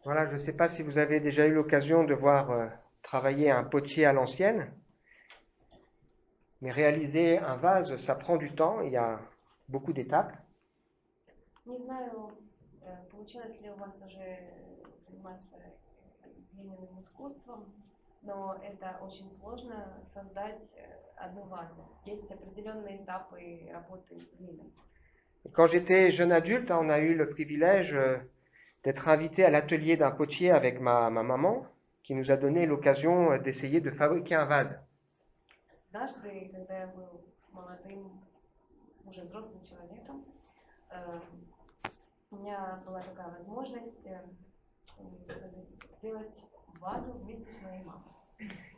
Voilà, je ne sais pas si vous avez déjà eu l'occasion de voir travailler un potier à l'ancienne, mais réaliser un vase, ça prend du temps, il y a beaucoup d'étapes. Не знаю, получилось ли у вас уже заниматься глиняным искусством, но это очень сложно создать одну вазу. Есть определенные этапы работы глиной. Et quand j'étais jeune adulte, hein, on a eu le privilège d'être invité à l'atelier d'un potier avec ma maman, qui nous a donné l'occasion d'essayer de fabriquer un vase. Однажды, когда я был молодым, уже взрослым человеком, у меня была такая возможность сделать вазу вместе с моей мамой.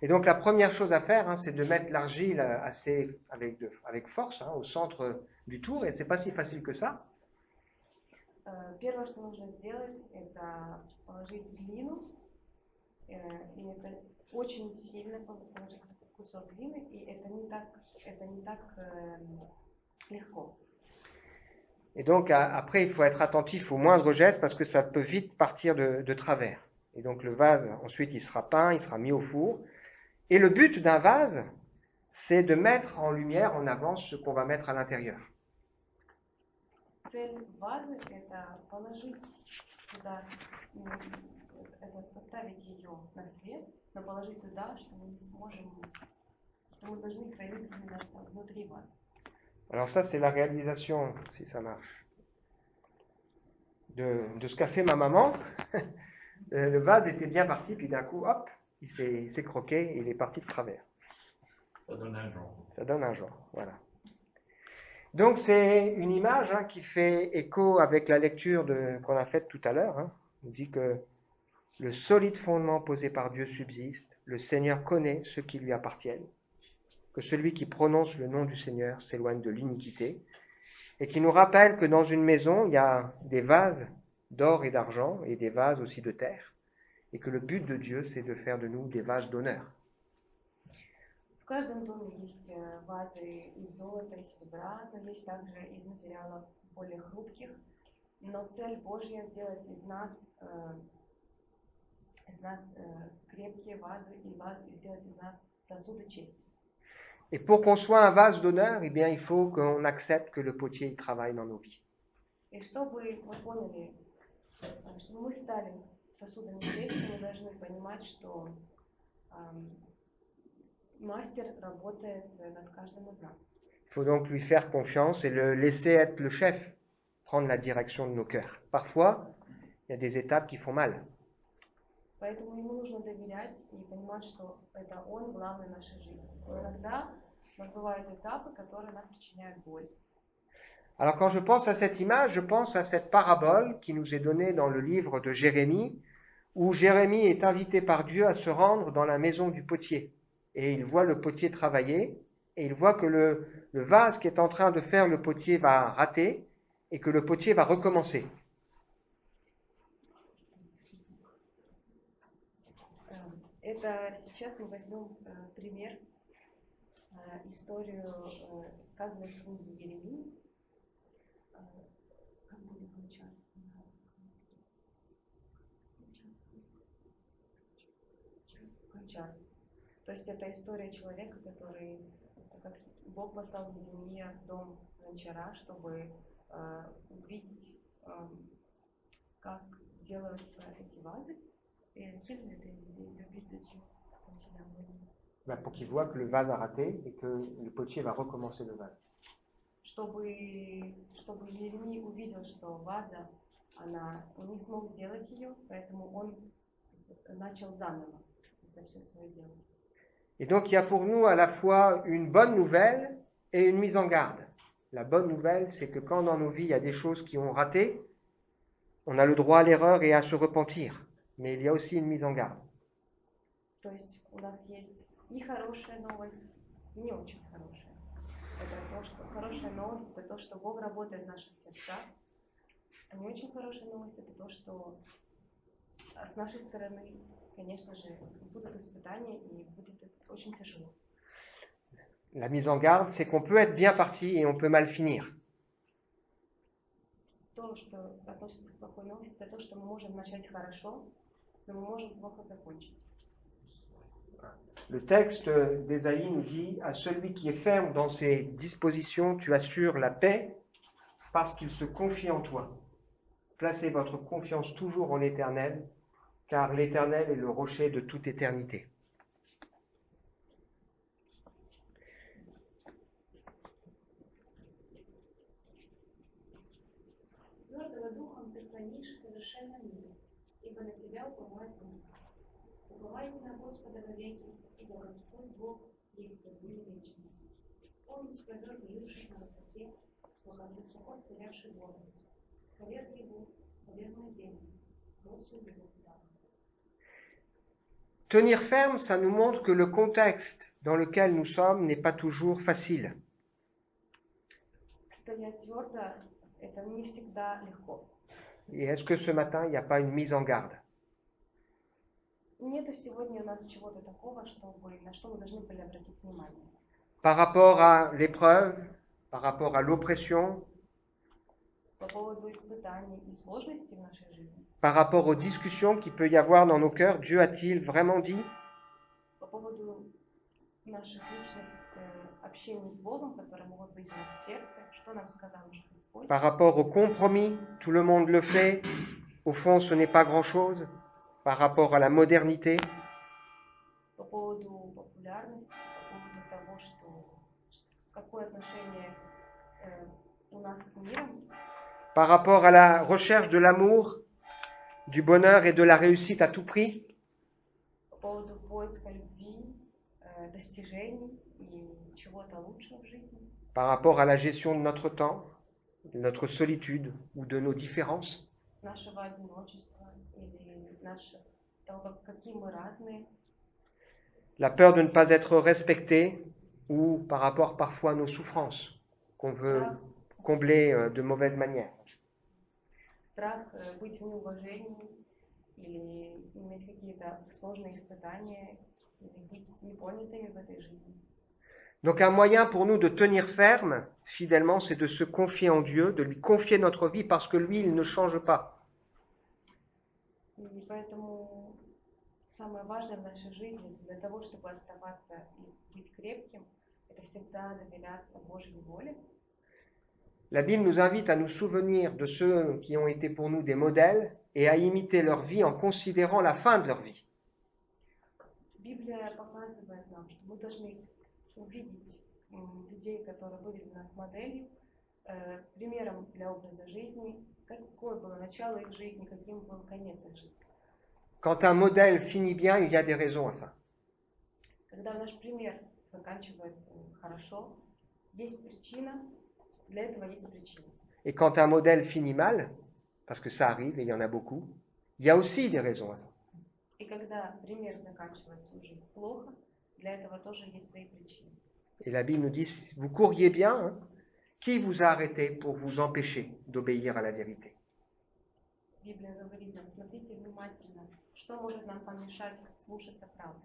Et donc la première chose à faire, hein, c'est de mettre l'argile avec force, hein, au centre du tour, et c'est pas si facile que ça. Первое, что нужно сделать, это положить глину, и это очень сильно положить кусок глины, и это не так легко. Et donc après, il faut être attentif aux moindres gestes parce que ça peut vite partir de travers. Et donc le vase, ensuite, il sera peint, il sera mis au four. Et le but d'un vase, c'est de mettre en lumière, en avant, ce qu'on va mettre à l'intérieur. Цель вазы – это положить туда, это поставить ее на свет, но положить туда, что мы не сможем, что мы должны хранить именно внутри вазы. Alors ça, c'est la réalisation, si ça marche, de ce qu'a fait ma maman. Le vase était bien parti, puis d'un coup, hop, il s'est croqué, et il est parti de travers. Ça donne un genre. Ça donne un genre, voilà. Donc c'est une image, hein, qui fait écho avec la lecture qu'on a faite tout à l'heure. Hein. On dit que le solide fondement posé par Dieu subsiste, le Seigneur connaît ceux qui lui appartiennent, que celui qui prononce le nom du Seigneur s'éloigne de l'iniquité, et qui nous rappelle que dans une maison, il y a des vases d'or et d'argent, et des vases aussi de terre, et que le but de Dieu, c'est de faire de nous des vases d'honneur. В каждом доме есть вазы из золота и серебра, но есть также из материалов более хрупких. Но цель Божья сделать из нас крепкие вазы и сделать из нас сосуды чести. Et pour qu'on soit un vase d'honneur, eh bien, il faut qu'on accepte que le potier il travaille dans nos vies. И чтобы мы поняли, чтобы мы стали сосудами чести, мы должны понимать, что мастер работает над каждым из нас. Il faut donc lui faire confiance et le laisser être le chef, prendre la direction de nos cœurs. Parfois, il y a des étapes qui font mal. Поэтому ему нужно доверять и понимать, что это он главный в нашей жизни. Но иногда у нас бывают этапы, которые нам причиняют боль. Alors quand je pense à cette image, je pense à cette parabole qui nous est donnée dans le livre de Jérémie, où Jérémie est invité par Dieu à se rendre dans la maison du potier. Et il voit le potier travailler, et il voit que le vase qui est en train de faire le potier va rater, et que le potier va recommencer. Это сейчас мы возьмем пример, историю, сказанную в книге Еремии. Как будет Гончар? Гончар. То есть это история человека, который, как Бог послал Еремия в дом Гончара, чтобы увидеть, как делаются эти вазы. Pour qu'il voit que le vase a raté et que le potier va recommencer le vase. Чтобы Еремей увидел, что ваза, он не смог сделать ее, поэтому он начал заново это все свое дело. Et donc il y a pour nous à la fois une bonne nouvelle et une mise en garde. La bonne nouvelle, c'est que quand dans nos vies il y a des choses qui ont raté, on a le droit à l'erreur et à se repentir. Mais il y a aussi une mise en garde. То есть у нас есть и хорошая новость, и не очень хорошая. Это то, что хорошая новость, это то, что Бог работает в наших сердцах. А не очень хорошая новость, это то, что с нашей стороны, конечно же, будут испытания и будет очень тяжело. La mise en garde, c'est qu'on peut être bien parti et on peut mal finir. то, что относится к плохой новости, это то, что мы можем начать хорошо, но мы можем плохо закончить. Le texte d'Ésaïe nous dit « À celui qui est ferme dans ses dispositions, tu assures la paix parce qu'il se confie en toi. Placez votre confiance toujours en l'Éternel, car l'Éternel est le rocher de toute éternité. » Твердого духом ты хранишь совершенно мир, ибо на тебя уповает он. Уповайте на Господа вовеки, ибо Господь Бог есть Бог вечный. Он не справед живший на высоте, как высоко стоявший город. Поверг его, поверную землю, бросил его туда. Tenir ferme, ça nous montre que le contexte dans lequel nous sommes n'est pas toujours facile. Стоять твердо – это не всегда легко. Et est-ce que ce matin, il n'y a pas une mise en garde? Нету сегодня у нас чего-то такого, на что мы должны были обратить внимание. Par rapport à l'épreuve, par rapport à l'oppression, По поводу испытаний и сложностей в нашей жизни, par rapport aux discussions qu'il peut y avoir dans nos cœurs, Dieu a-t-il vraiment dit? по поводу наших личных общений с Богом, которые могут быть у нас в сердце, что нам сказал наш Господь. Par rapport au compromis, tout le monde le fait, au fond ce n'est pas grand-chose. Par rapport à la modernité, По поводу популярности, по поводу того, какое отношение у нас с миром, par rapport à la recherche de l'amour, du bonheur et de la réussite à tout prix, по поводу поиска любви, достижений и чего-то лучшего в жизни, par rapport à la gestion de notre temps, de notre solitude ou de nos différences. нашего одиночества или того, какие мы разные, La peur de ne pas être respecté ou par rapport parfois à nos souffrances qu'on veut combler de mauvaise manière. страх быть в неуважении или иметь какие-то сложные испытания или быть непонятыми в этой жизни. Donc un moyen pour nous de tenir ferme, fidèlement, c'est de se confier en Dieu, de lui confier notre vie parce que lui, il ne change pas. И поэтому самое важное в нашей жизни для того, чтобы оставаться и быть крепким, это всегда доверяться Божьей воле. La Bible nous invite à nous souvenir de ceux qui ont été pour nous des modèles et à imiter leur vie en considérant la fin de leur vie. Библия показывает нам, что мы должны увидеть людей, которые были для нас моделью, примером для образа жизни, какое было начало их жизни, каким был конец их жизни. Quand un modèle finit bien, il y a des raisons à ça. Когда наш пример заканчивается хорошо, есть причина, для этого есть причина. Et quand un modèle finit mal, parce que ça arrive et il y en a beaucoup, il y a aussi des raisons à ça. И когда пример заканчивается уже плохо, для этого тоже есть свои причины. Et la Bible nous dit, vous couriez bien, hein, qui vous a arrêté pour vous empêcher d'obéir à la vérité? Библия говорит нам, смотрите внимательно, что может нам помешать слушаться правды.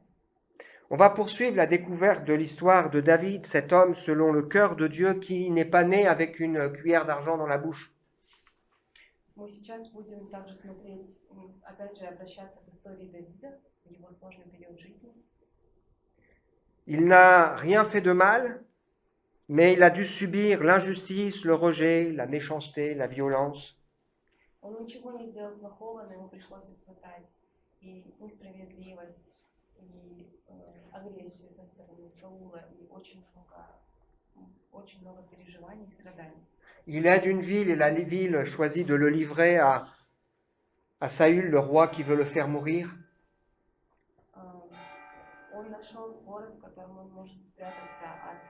On va poursuivre la découverte de l'histoire de David, cet homme selon le cœur de Dieu qui n'est pas né avec une cuillère d'argent dans la bouche. Мы сейчас будем также смотреть, опять же, обращаться к истории Давида, его сложный период жизни. Il n'a rien fait de mal, mais il a dû subir l'injustice, le rejet, la méchanceté, la violence. Он ничего не сделал плохого, но ему пришлось испытать и несправедливость, и агрессию со стороны Саула, и очень много переживаний и страданий. Il aide une ville et la ville choisit de le livrer à Saül, le roi qui veut le faire mourir. Он нашел город, в котором он может спрятаться от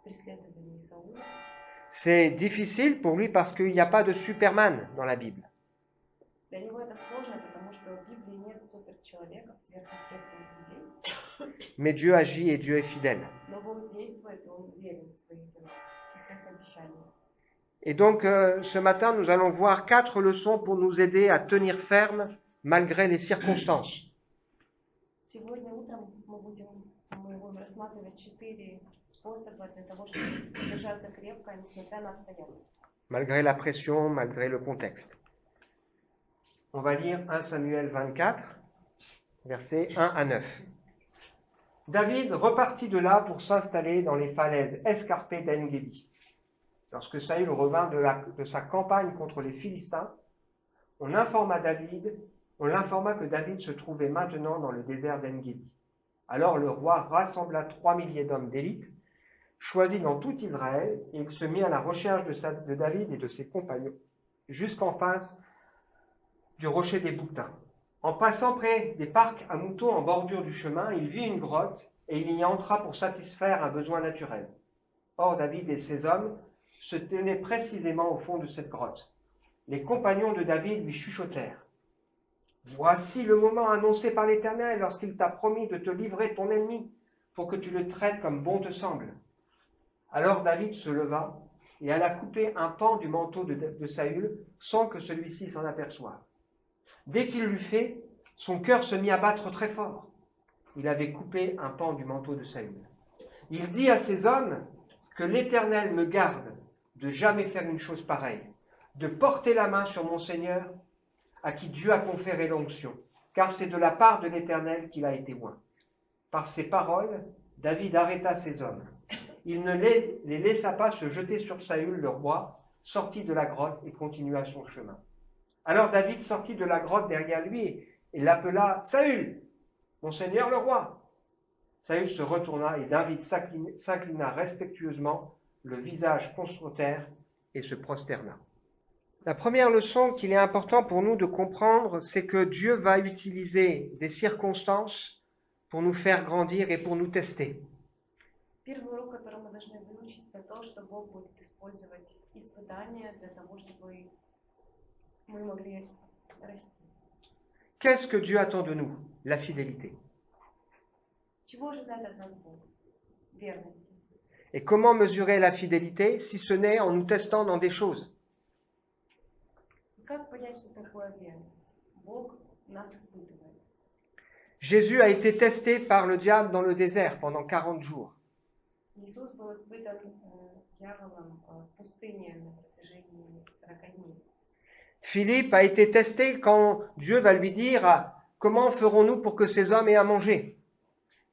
преследований Саула. C'est difficile pour lui parce qu'il n'y a pas de Superman dans la Bible. Для него это сложно, потому что в Библии нет суперчеловеков, сверхъестественных людей. Mais Dieu agit et Dieu est fidèle. Но Бог действует, и Он верен в свои дела и своих обещаний. Et donc, ce matin, nous allons voir 4 leçons pour nous aider à tenir ferme malgré les circonstances. Сегодня утром мы будем мы будем рассматривать 4 способа для того, чтобы держаться крепко, несмотря на обстоятельства. malgré la pression, malgré le contexte. On va lire 1 Samuel 24, versets 1 à 9. David repartit de là pour s'installer dans les falaises escarpées d'En-Gedi. Lorsque Saül revint de sa campagne contre les Philistins, on l'informa que David se trouvait maintenant dans le désert d'En-Gedi. Alors le roi rassembla 3 milliers d'hommes d'élite, choisis dans tout Israël, et il se mit à la recherche de David et de ses compagnons, jusqu'en face du rocher des Bouquetins. En passant près des parcs à moutons en bordure du chemin, il vit une grotte et il y entra pour satisfaire un besoin naturel. Or, David et ses hommes se tenaient précisément au fond de cette grotte. Les compagnons de David lui chuchotèrent. « Voici le moment annoncé par l'Éternel lorsqu'il t'a promis de te livrer ton ennemi pour que tu le traites comme bon te semble. » Alors David se leva et alla couper un pan du manteau de Saül sans que celui-ci s'en aperçoive. Dès qu'il l'eut fait, son cœur se mit à battre très fort. Il avait coupé un pan du manteau de Saül. Il dit à ses hommes que l'Éternel me garde de jamais faire une chose pareille, de porter la main sur mon Seigneur à qui Dieu a conféré l'onction, car c'est de la part de l'Éternel qu'il a été oint. Par ces paroles, David arrêta ses hommes. Il ne les laissa pas se jeter sur Saül le roi, sortit de la grotte et continua son chemin. Alors David sortit de la grotte derrière lui et l'appela « Saül, mon seigneur le roi !» Saül se retourna et David s'inclina respectueusement, le visage contre terre, et se prosterna. La première leçon qu'il est important pour nous de comprendre, c'est que Dieu va utiliser des circonstances pour nous faire grandir et pour nous tester. Первый урок, который мы должны выучить, это то, что Бог будет использовать испытания для того, чтобы мы могли расти. Qu'est-ce que Dieu attend de nous? La fidélité. Чего ожидает от нас Бог? Верности. Et comment mesurer la fidélité si ce n'est en nous testant dans des choses? Как понять, что такое верность? Бог нас испытывает. Jésus a été testé par le diable dans le désert pendant 40 jours. Иисус был испытан дьяволом в пустыне на протяжении 40 дней. Philippe a été testé quand Dieu va lui dire « Comment ferons-nous pour que ces hommes aient à manger ?»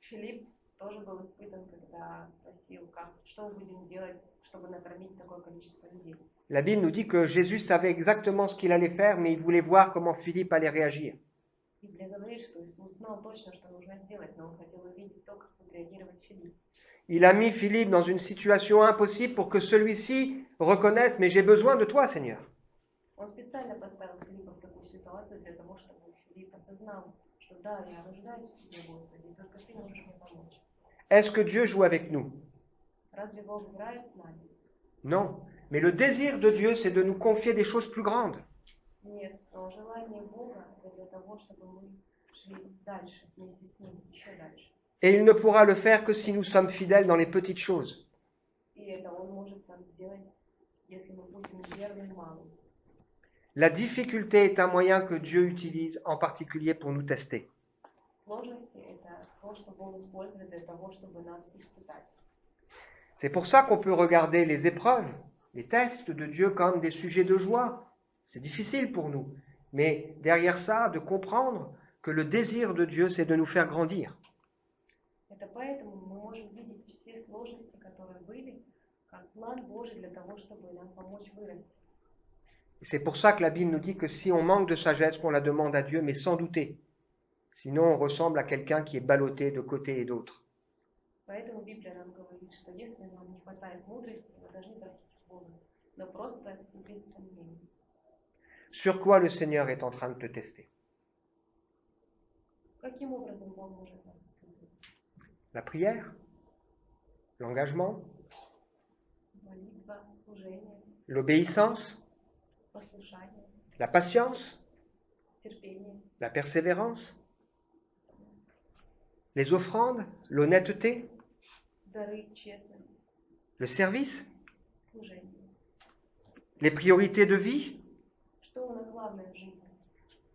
Филипп тоже был испытан, когда спросил, что мы будем делать, чтобы накормить такое количество людей. La Bible nous dit que Jésus savait exactement ce qu'il allait faire, mais il voulait voir comment Philippe allait réagir. Библия говорит, что Иисус знал точно, что нужно сделать, но он хотел увидеть то, как будет реагировать Филипп. Il a mis Philippe dans une situation impossible pour que celui-ci reconnaisse « Mais j'ai besoin de toi, Seigneur. » Он специально поставил Филиппа в такую ситуацию для того, чтобы Филипп осознал, что да, я нуждаюсь в тебе, Господи, и только ты можешь мне помочь. Est-ce que Dieu joue avec nous? Разве Бог играет с нами? Non. Mais le désir de Dieu, c'est de nous confier des choses plus grandes. Нет, но желание Бога это для того, чтобы мы шли дальше, вместе с Ним, еще дальше. Et il ne pourra le faire que si nous sommes fidèles dans les petites choses. И это Он может нам сделать, если мы будем верны в малом. La difficulté est un moyen que Dieu utilise en particulier pour nous tester. Сложности это то, что Бог использует для того, чтобы нас испытать. C'est pour ça qu'on peut regarder les épreuves, les tests de Dieu comme des sujets de joie. C'est difficile pour nous, mais derrière ça, de comprendre que le désir de Dieu, c'est de nous faire grandir. Это поэтому мы можем видеть все сложности, которые были, как план Божий для того, чтобы нам помочь вырасти. Et c'est pour ça que la Bible nous dit que si on manque de sagesse, qu'on la demande à Dieu, mais sans douter. Sinon, on ressemble à quelqu'un qui est ballotté de côté et d'autre. Поэтому Библия нам говорит, что если нам не хватает мудрости, мы должны просить Бога, но просто без сомнений. Sur quoi le Seigneur est en train de te tester? Каким образом Бог может нас испытывать? La prière? L'engagement? Молитва, служение, L'obéissance? послушание, La patience? терпение, La persévérance? Les offrandes? L'honnêteté? дары, честность, Le service? служение. Les priorités de vie? Что у нас главное в жизни?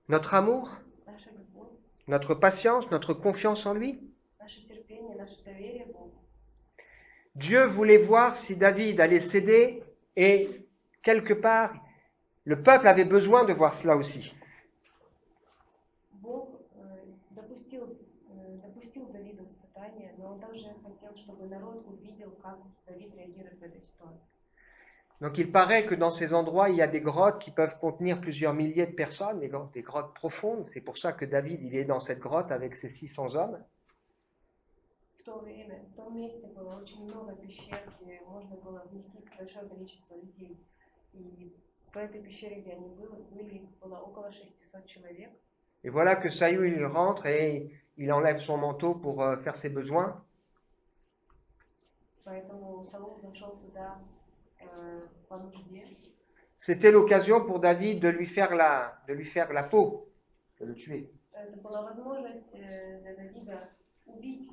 Notre amour? Наша любовь, Notre patience? Notre confiance en lui? наше терпение, наше доверие Богу. Dieu voulait voir si David allait céder et quelque part, le peuple avait besoin de voir cela aussi. Бог допустил Давиду испытание, но он также хотел, чтобы народ увидел, как Давид реагирует в этой ситуации. Donc il paraît que dans ces endroits, il y a des grottes qui peuvent contenir plusieurs milliers de personnes, des grottes profondes. C'est pour ça que David, il est dans cette grotte avec ses 600 hommes. В то время, в том месте было очень много пещер, где можно было вместить большое количество людей. И в этой пещере, где они были, было около 600 человек. Et voilà que Saül, il rentre et il enlève son manteau pour faire ses besoins. Поэтому Саул зашел туда по нужде. C'était l'occasion pour David de lui faire la peau, de le tuer. Это была возможность для Давида убить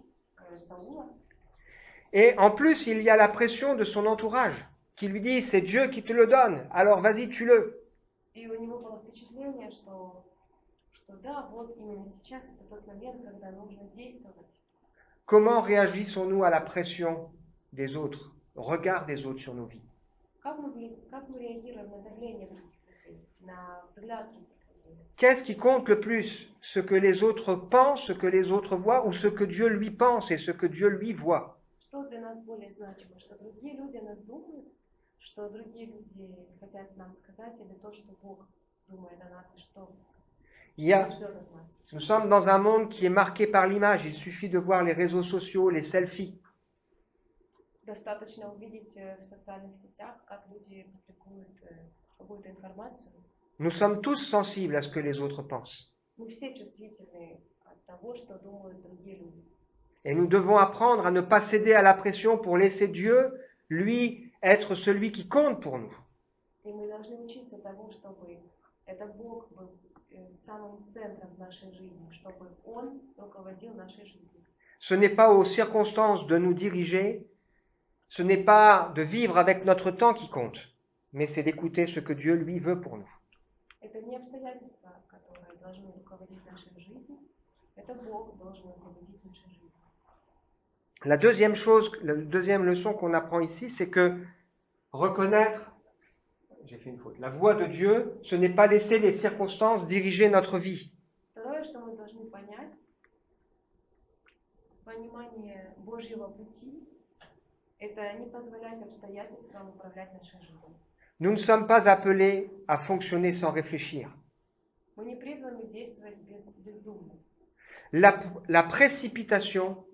Саула. Et en plus, il y a la pression de son entourage qui lui dit, c'est Dieu qui te le donne, alors vas-y, tue-le. И у него было впечатление, что да, вот именно сейчас это тот момент, когда нужно действовать. Comment réagissons-nous à la pression des autres, au regard des autres sur nos vies? Как мы реагируем на давление других людей, на взгляд других людей? Qu'est-ce qui compte le plus? Ce que les autres pensent, ce que les autres voient, ou ce que Dieu lui pense et ce que Dieu lui voit? Что для нас более значимо? Что другие люди о нас думают? Что другие люди хотят нам сказать? Или то, что Бог думает о нас и что ждет от нас? Nous sommes dans un monde qui est marqué par l'image. Il suffit de voir les réseaux sociaux, les selfies. Достаточно увидеть в социальных сетях, как люди публикуют какую-то информацию. Nous sommes tous sensibles à ce que les autres pensent. Мы все чувствительны от того, что думают другие люди. Et nous devons apprendre à ne pas céder à la pression pour laisser Dieu, lui, être celui qui compte pour nous. И мы должны учиться тому, чтобы это Бог был самым центром нашей жизни, чтобы Он руководил нашей жизнью. Ce n'est pas aux circonstances de nous diriger, ce n'est pas de vivre avec notre temps qui compte, mais c'est d'écouter ce que Dieu, lui, veut pour nous. Это не обстоятельства, которые должны руководить нашей жизнью, это Бог должен руководить нашей жизнью. La deuxième leçon qu'on apprend ici, c'est que reconnaître, j'ai fait une faute, la voix de Dieu, ce n'est pas laisser les circonstances diriger notre vie. Второе, что мы должны понять, понимание Божьего пути, это не позволять обстоятельствам управлять нашей жизнью. Nous ne sommes pas appelés à fonctionner sans réfléchir. Мы не призваны действовать бездумно. La précipitation,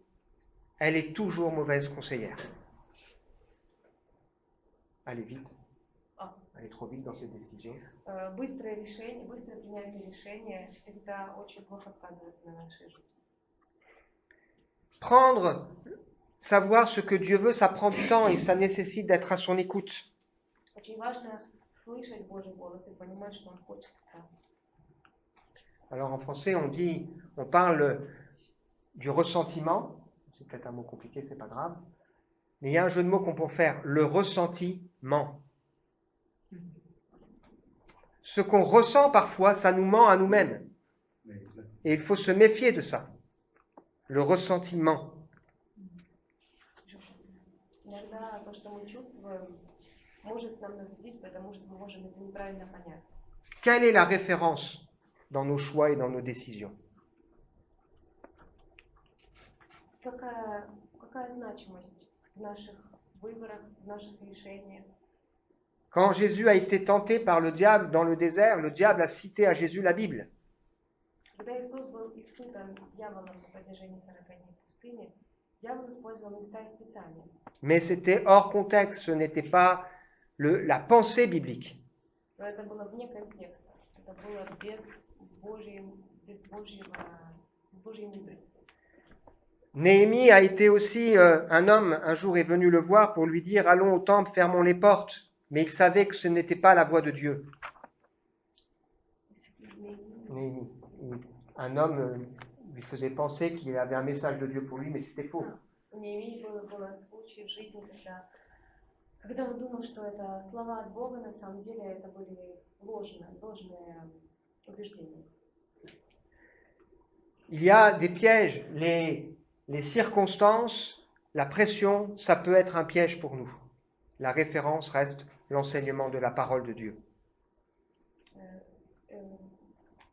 elle est toujours mauvaise conseillère. Allez vite. Allez trop vite dans ces décisions. Быстрое принятие решения всегда очень плохо сказывается на нашей жизни. Savoir ce que Dieu veut, ça prend du temps et ça nécessite d'être à son écoute. Очень важно слышать Божий голос и понимать, что Он хочет от нас. Alors en français, on parle du ressentiment. C'est peut-être un mot compliqué, c'est pas grave. Mais il y a un jeu de mots qu'on peut faire, le ressentiment. Ce qu'on ressent parfois, ça nous ment à nous-mêmes. Et il faut se méfier de ça. Le ressentiment. Иногда то, что мы чувствуем, может нам навредить, потому что мы можем это неправильно понять. Quelle est la référence dans nos choix et dans nos décisions? Какая значимость в наших выборах, в наших решениях? Quand Jésus a été tenté par le diable dans le désert, le diable a cité à Jésus la Bible. Когда Иисус был испытан дьяволом на протяжении 40 дней в пустыне, дьявол использовал места из Писания. Mais c'était hors contexte, ce n'était pas la pensée biblique. Но это было вне контекста. Это было без Божьей мудрости. Néhémie a été aussi un homme, un jour est venu le voir pour lui dire « Allons au temple, fermons les portes ». Mais il savait que ce n'était pas la voix de Dieu. Néhémie. Un homme lui faisait penser qu'il avait un message de Dieu pour lui, mais c'était faux. У Неемии было случай в жизни, когда он думал, что это слова от Бога, на самом деле это были ложные убеждения. Il y a des pièges. les circonstances, la pression, ça peut être un piège pour nous. La référence reste l'enseignement de la parole de Dieu.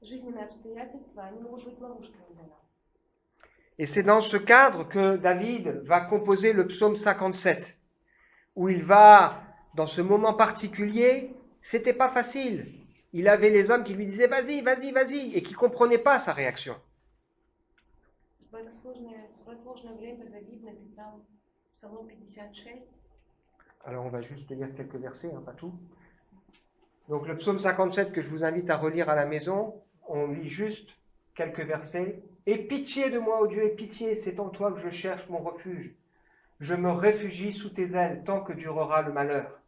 Жизненные обстоятельства, они могут быть ловушками для нас. Et c'est dans ce cadre que David va composer le psaume 57, où il va, dans ce moment particulier, c'était pas facile. Il avait les hommes qui lui disaient « Vas-y, vas-y, vas-y » et qui ne comprenaient pas sa réaction. В это сложное время Давид написал Псалом 56. Alors on va juste lire quelques versets, pas tout. Donc le psaume 57 que je vous invite à relire à la maison, on lit juste quelques versets. « Aie pitié de moi, ô Dieu, aie pitié, c'est en toi que je cherche mon refuge. Je me réfugie sous tes ailes tant que durera le malheur.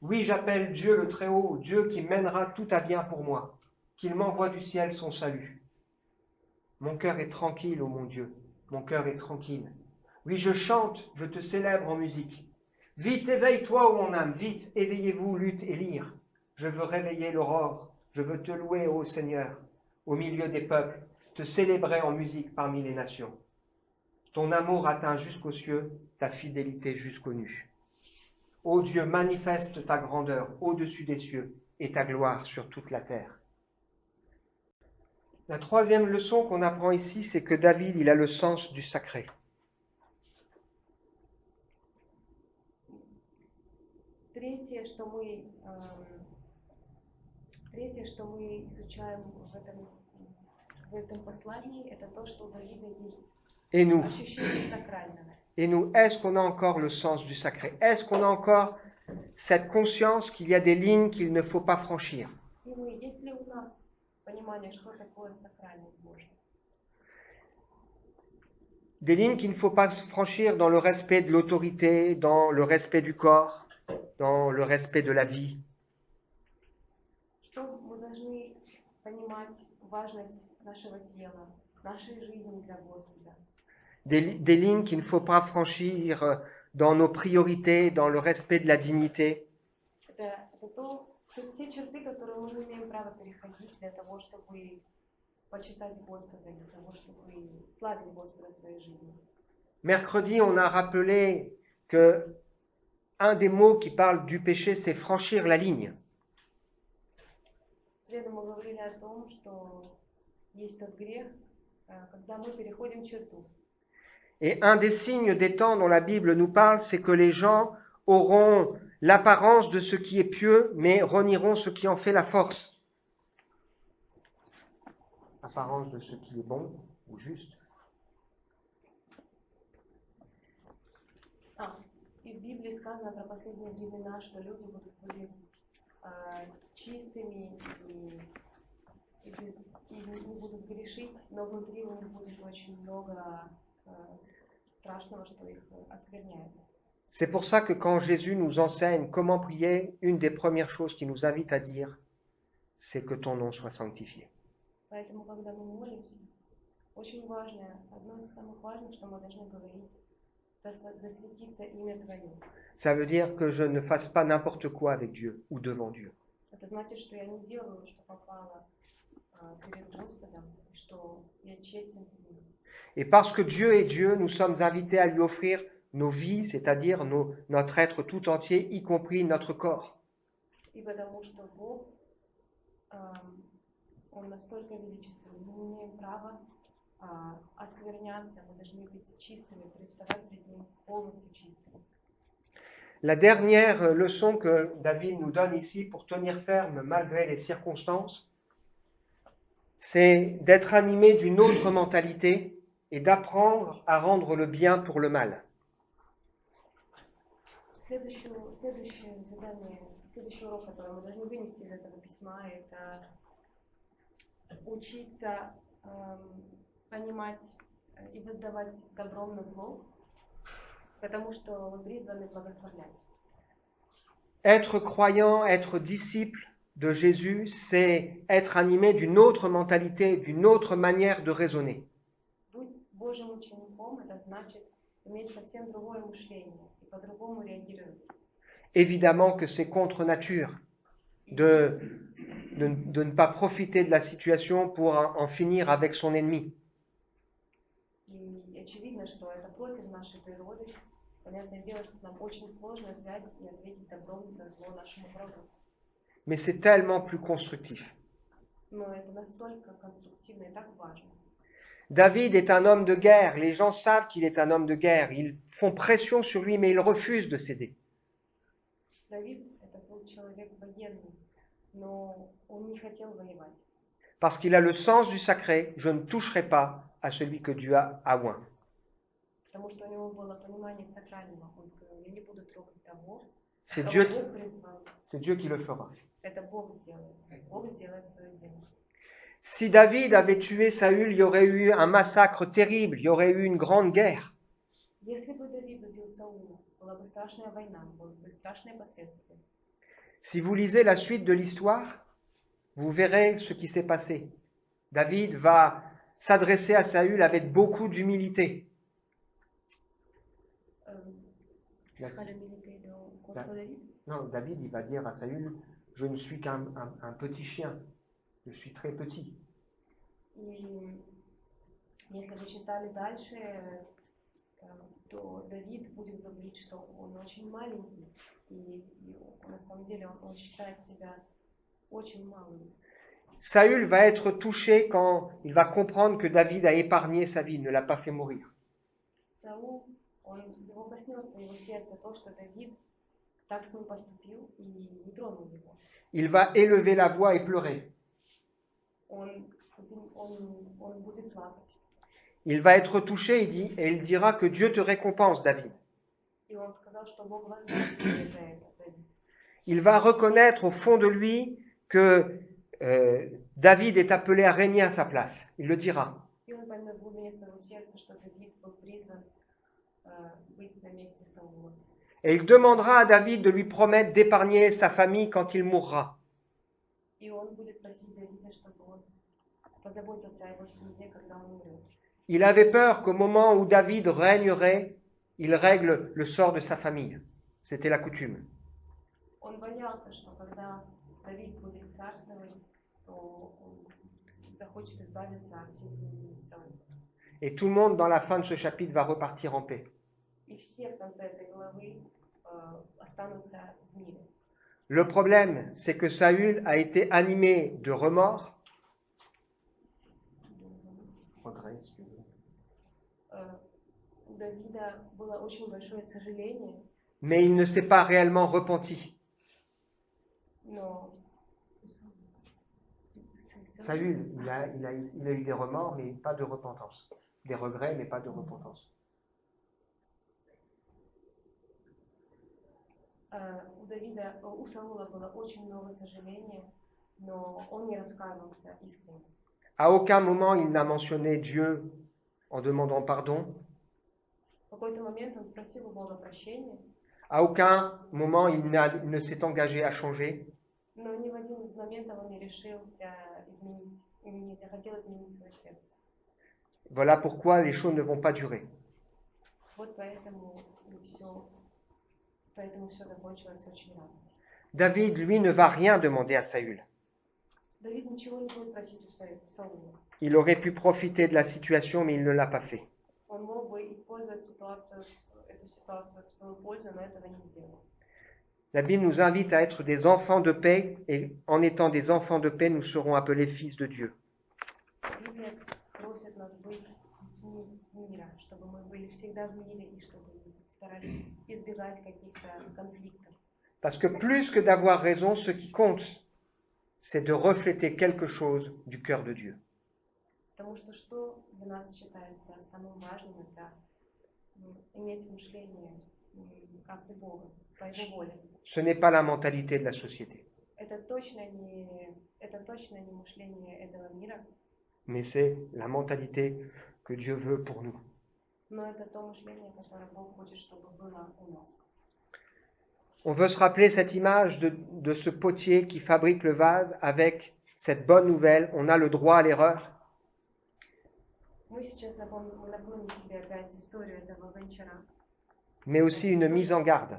Oui, j'appelle Dieu le Très-Haut, Dieu qui mènera tout à bien pour moi, qu'il m'envoie du ciel son salut. Mon cœur est tranquille, ô mon Dieu, mon cœur est tranquille. Oui, je chante, je te célèbre en musique. Vite, éveille-toi, ô mon âme, vite, éveillez-vous, lutte et lyre. Je veux réveiller l'aurore, je veux te louer, ô Seigneur, au milieu des peuples, te célébrer en musique parmi les nations. Ton amour atteint jusqu'aux cieux, ta fidélité jusqu'aux nues. Ô Dieu, manifeste ta grandeur au-dessus des cieux et ta gloire sur toute la terre. » La troisième leçon qu'on apprend ici, c'est que David, il a le sens du sacré. Третье, что мы изучаем в этом послании, это то, что у Давида Et nous, есть ощущение сакрального. et nous, est-ce qu'on a encore le sens du sacré? Est-ce qu'on a encore cette conscience qu'il y a des lignes qu'il ne faut pas franchir? И мы, есть ли у нас понимание, что такое сакральное Божье? Des lignes qu'il ne faut pas franchir dans le respect de l'autorité, dans le respect du corps, dans le respect de la vie. Что мы должны понимать важность нашего тела, нашей жизни для Господа. Des lignes qu'il ne faut pas franchir dans nos priorités, dans le respect de la dignité. Это те черты, которые мы не имеем права переходить для того, чтобы почитать Господа, для того, чтобы славить Господа в своей жизни. Mercredi, on a rappelé que un des mots qui parle du péché, c'est franchir la ligne. В среду мы говорили о том, что есть тот грех, когда мы переходим черту. Et un des signes des temps dont la Bible nous parle, c'est que les gens auront l'apparence de ce qui est pieux, mais renieront ce qui en fait la force. Apparence de ce qui est bon ou juste. И в Библии сказано про последние времена, что люди будут выглядеть чистыми и не будут грешить, но внутри у них будет очень много страшного, что их оскверняет. C'est pour ça que quand Jésus nous enseigne comment prier, une des premières choses qu'il nous invite à dire, c'est que ton nom soit sanctifié. Поэтому, когда мы молимся, очень важно, одно из самых важных, что мы должны говорить, да светится имя Твое. Ça veut dire que je ne fasse pas n'importe quoi avec Dieu ou devant Dieu. Это значит, что я не делаю, что попало перед Господом, что я честен с Ним. Et parce que Dieu est Dieu, nous sommes invités à lui offrir nos vies, c'est-à-dire notre être tout entier, y compris notre corps. И потому что Бог, Он настолько величественный, мы не имеем права оскверняться, мы должны быть чистыми, представать перед Ним полностью чистыми. La dernière leçon que David nous donne ici pour tenir ferme malgré les circonstances, c'est d'être animé d'une autre mentalité et d'apprendre à rendre le bien pour le mal. Следующий урок, который мы должны вынести из этого письма, это учиться понимать и воздавать добром на зло, потому что мы призваны благословлять. Être croyant, être disciple de Jésus, c'est être animé d'une autre mentalité, d'une autre manière de raisonner. Быть Божьим учеником, это значит иметь совсем другое мышление и по-другому реагировать. Évidemment que c'est contre nature de ne pas profiter de la situation pour en finir avec son ennemi. И очевидно, видно, что это против нашей природы. Понятное дело, что нам очень сложно взять и ответить добром на зло нашему врагу. Mais c'est tellement plus constructif. Но это настолько конструктивно и так важно. David est un homme de guerre. Les gens savent qu'il est un homme de guerre. Ils font pression sur lui, mais il refuse de céder. Давид это был человек военный, но он не хотел воевать. Parce qu'il a le sens du sacré, je ne toucherai pas à celui que Dieu a oint. Потому что у него было понимание сакрального. Он сказал, я не буду трогать того, C'est кого Dieu, Бог призвал. c'est Dieu qui le fera. Это Бог сделает. Бог сделает свое дело. Si David avait tué Saül, il y aurait eu un massacre terrible, il y aurait eu une grande guerre. Если бы Давид убил Саула, была бы страшная война, были бы страшные последствия. Si vous lisez la suite de l'histoire, vous verrez ce qui s'est passé. David va s'adresser à Saül avec beaucoup d'humilité. Non, David, il va dire à Saül, je ne suis qu'un petit chien, je suis très petit. И если вы читали дальше, то Давид будет говорить, что он очень маленький, и на самом деле он считает себя очень малым. Saül va être touché quand il va comprendre que David a épargné sa vie, ne l'a pas fait mourir. Саул, его коснется его сердце то, что Давид так с ним поступил и не тронул его. Il va élever la voix et pleurer. Он будет плакать. Il va être touché et il dira que Dieu te récompense, David. И он сказал, что Бог воздаст тебе за это, Давид. Il va reconnaître au fond de lui que David est appelé à régner à sa place. Il le dira. И он поймет в глубине своего сердца, что Давид был призван быть на месте Саула. Et il demandera à David de lui promettre d'épargner sa famille quand il mourra. И он будет просить Давида, чтобы он позаботился о его семье, когда он умрет. Il avait peur qu'au moment où David régnerait, il règle le sort de sa famille. C'était la coutume. Он боялся, что когда Давид будет царствовать, то он захочет избавиться от всей семьи Саула. Et tout le monde dans la fin de ce chapitre va repartir en paix. И все в конце этой главы останутся в мире. Le problème, c'est que Saül a été animé de remords. У Давида было очень большое сожаление. Mais il ne s'est pas réellement repenti. Но Saül, il a eu des remords, mais pas de repentance. Des regrets, mais pas de repentance. У Саула было очень много сожаления, но он не раскаивался искренне. À aucun moment, il n'a mentionné Dieu en demandant pardon. В какой-то момент он просил у Бога прощения. À aucun moment, il ne s'est engagé à changer. Но ни в один из моментов он не решился изменить, не захотел изменить свое сердце. Voilà pourquoi les choses ne vont pas durer. Вот поэтому все закончилось очень рано. David, lui, ne va rien demander à Saül. Давид ничего не будет просить у Саула. Il aurait pu profiter de la situation, mais il ne l'a pas fait. Он мог бы использовать эту ситуацию в свою пользу, но этого не сделал. La Bible nous invite à être des enfants de paix, et en étant des enfants de paix, nous serons appelés fils de Dieu. Библия просит нас быть детьми мира, чтобы мы были всегда в мире и чтобы старались избегать каких-то конфликтов. Parce que plus que d'avoir raison, ce qui compte, c'est de refléter quelque chose du cœur de Dieu. Потому что для нас считается самым важным, это иметь мышление как у Бога, по Его воле. Ce n'est pas la mentalité de la société, Это точно не мышление этого мира, mais c'est la mentalité que Dieu veut pour nous. но это то мышление, которое Бог хочет, чтобы было у нас. On veut se rappeler cette image de ce potier qui fabrique le vase avec cette bonne nouvelle, on a le droit à l'erreur. Мы сейчас напомним себе опять историю этого гончара. Mais aussi une mise en garde.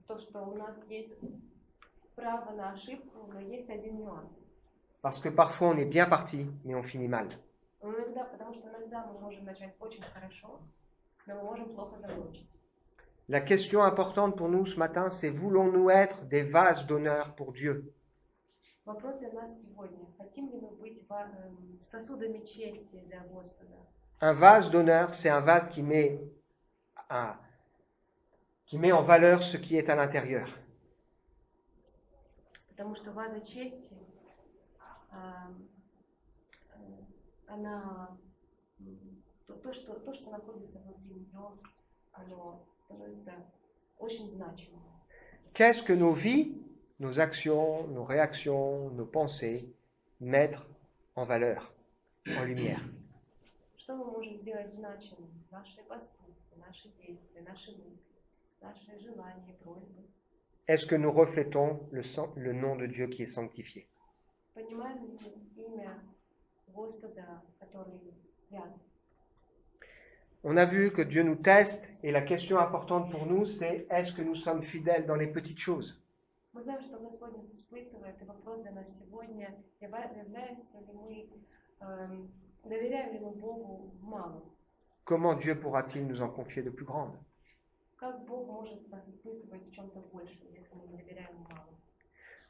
То, что у нас есть право на ошибку, но есть один нюанс. Parce que parfois on est bien parti, mais on finit mal. Потому что иногда мы можем начать очень хорошо, но мы можем плохо закончить. La question importante pour nous ce matin, c'est voulons-nous être des vases d'honneur pour Dieu? Вопрос для нас сегодня. Хотим ли мы быть сосудами чести для Господа? Un vase d'honneur, c'est un vase qui met en valeur ce qui est à l'intérieur. Потому что ваза чести, она, то, что находится внутри нее, оно становится очень значимым. Qu'est-ce que nos vies, nos actions, nos réactions, nos pensées mettent en valeur, en lumière? Что мы можем сделать значимым? Наши поступки, наши действия, наши мысли, наши желания, просьбы. Est-ce que nous reflétons le nom de Dieu qui est sanctifié? Понимаем ли имя Господа, который свят? On a vu que Dieu nous teste et la question importante pour nous, c'est est-ce que nous sommes fidèles dans les petites choses? Мы знаем, что Господь нас испытывает, и вопрос для нас сегодня, являемся ли мы, доверяем ли мы Богу в малом? Comment Dieu pourra-t-il nous en confier de plus grandes? Как Бог может нас испытывать в чем-то большем, если мы не доверяем в малом?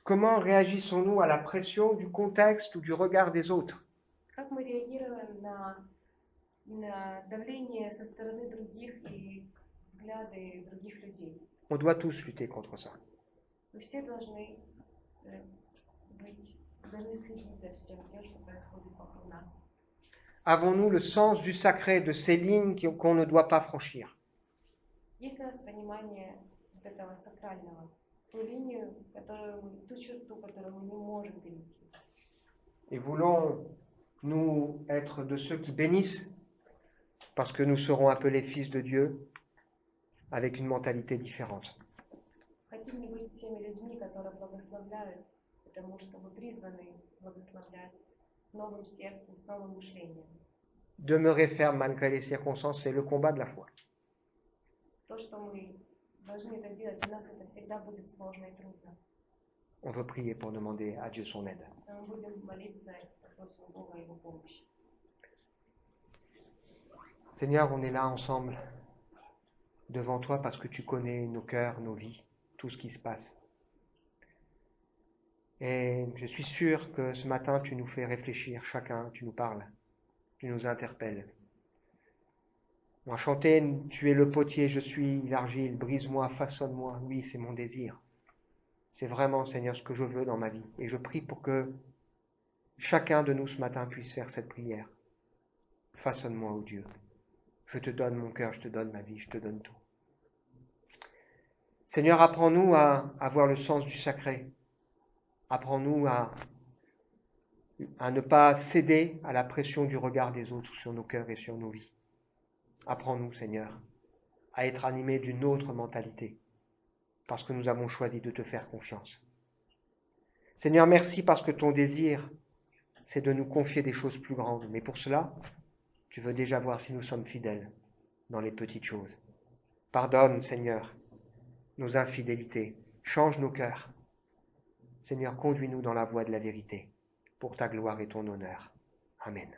Comment réagissons-nous à la pression du contexte ou du regard des autres? Как мы реагируем на давление со стороны других и взгляды других людей? On doit tous lutter contre ça. Мы все должны следить за всем тем, что происходит вокруг нас. Avons-nous le sens du sacré, de ces lignes qu'on ne doit pas franchir? Есть ли у нас понимание вот этого сакрального, ту линию, ту черту, которую мы не можем перейти? Et voulons-nous être de ceux qui bénissent parce que nous serons appelés fils de Dieu avec une mentalité différente? Хотим ли быть теми людьми, которые благословляют, потому что мы призваны благословлять с новым сердцем, с новым мышлением? Demeurer ferme malgré les circonstances, c'est le combat de la foi. То, что мы должны это делать, для нас это всегда будет сложно и трудно. On veut prier pour demander à Dieu son aide. Но мы будем молиться и просим Бога о Его помощи. Seigneur, on est là ensemble devant toi parce que tu connais nos cœurs, nos vies, tout ce qui se passe. Et je suis sûr que ce matin, tu nous fais réfléchir chacun, tu nous parles, tu nous interpelles. On a chanté, tu es le potier, je suis l'argile, brise-moi, façonne-moi. Oui, c'est mon désir. C'est vraiment, Seigneur, ce que je veux dans ma vie. Et je prie pour que chacun de nous ce matin puisse faire cette prière. Façonne-moi, ô Dieu. Je te donne mon cœur, je te donne ma vie, je te donne tout. Seigneur, apprends-nous à avoir le sens du sacré. Apprends-nous à ne pas céder à la pression du regard des autres sur nos cœurs et sur nos vies. Apprends-nous, Seigneur, à être animés d'une autre mentalité, parce que nous avons choisi de te faire confiance. Seigneur, merci parce que ton désir, c'est de nous confier des choses plus grandes. Mais pour cela, tu veux déjà voir si nous sommes fidèles dans les petites choses. Pardonne, Seigneur, nos infidélités. Change nos cœurs. Seigneur, conduis-nous dans la voie de la vérité, pour ta gloire et ton honneur. Amen.